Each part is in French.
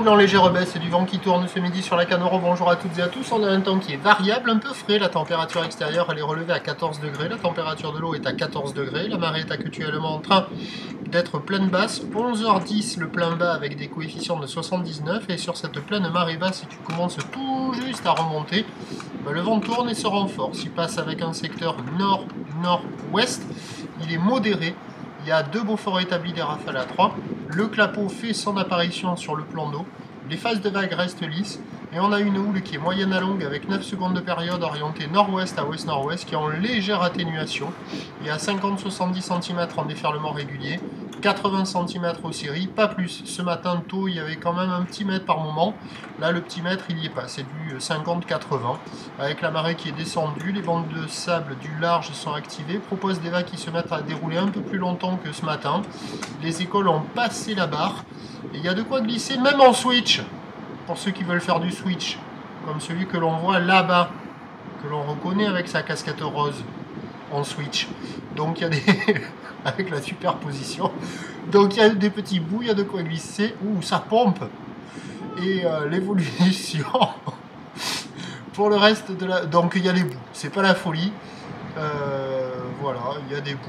Cool en légère baisse, c'est du vent qui tourne ce midi sur la Canoro. Bonjour à toutes et à tous. On a un temps qui est variable, un peu frais. La température extérieure elle est relevée à 14 degrés. La température de l'eau est à 14 degrés. La marée est actuellement en train d'être pleine basse. 11h10 le plein bas avec des coefficients de 79. Et sur cette pleine marée basse, si tu commences tout juste à remonter, le vent tourne et se renforce. Il passe avec un secteur nord-nord-ouest. Il est modéré. Il y a 2 Beaufort établis, des rafales à 3. Le clapot fait son apparition sur le plan d'eau. Les phases de vagues restent lisses. Et on a une houle qui est moyenne à longue avec 9 secondes de période orientée nord-ouest à ouest-nord-ouest qui est en légère atténuation. Il y a 50-70 cm en déferlement régulier, 80 cm aux séries, pas plus. Ce matin tôt, il y avait quand même un petit mètre par moment. Là, le petit mètre, il n'y est pas. C'est du 50-80. Avec la marée qui est descendue, les bandes de sable du large sont activées, proposent des vagues qui se mettent à dérouler un peu plus longtemps que ce matin. Les écoles ont passé la barre. Et il y a de quoi glisser, même en switch. Pour ceux qui veulent faire du switch, comme celui que l'on voit là-bas, que l'on reconnaît avec sa casquette rose en switch. Donc il y a des... avec la superposition. Donc il y a des petits bouts, il y a de quoi glisser. Ouh, ça pompe. Et l'évolution... pour le reste de la... Donc il y a les bouts, c'est pas la folie. Voilà, il y a des bouts...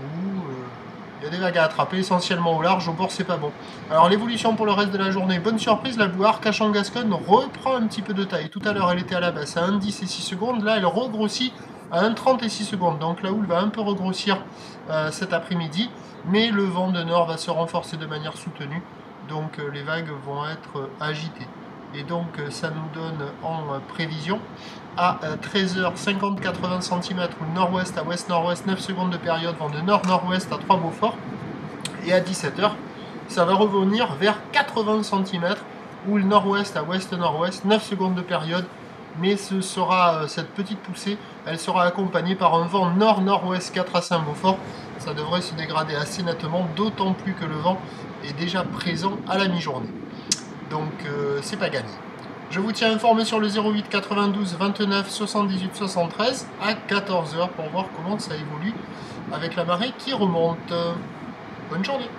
Il y a des vagues à attraper, essentiellement au large, au bord c'est pas bon. Alors l'évolution pour le reste de la journée, bonne surprise, la boue Arcachon-Gascogne reprend un petit peu de taille. Tout à l'heure elle était à la baisse à 1,10 et 6 secondes, là elle regrossit à 1,30 et 6 secondes. Donc la houle va un peu regrossir cet après-midi, mais le vent de nord va se renforcer de manière soutenue, donc les vagues vont être agitées. Et donc ça nous donne en prévision à 13h 50-80 cm ou nord-ouest à ouest-nord-ouest, 9 secondes de période, vent de nord-nord-ouest à 3 Beaufort. Et à 17h, ça va revenir vers 80 cm ou le nord-ouest à ouest-nord-ouest, 9 secondes de période. Mais ce sera cette petite poussée, elle sera accompagnée par un vent nord-nord-ouest 4 à 5 Beaufort. Ça devrait se dégrader assez nettement, d'autant plus que le vent est déjà présent à la mi-journée. Donc c'est pas gagné. Je vous tiens informé sur le 08 92 29 78 73 à 14h pour voir comment ça évolue avec la marée qui remonte. Bonne journée.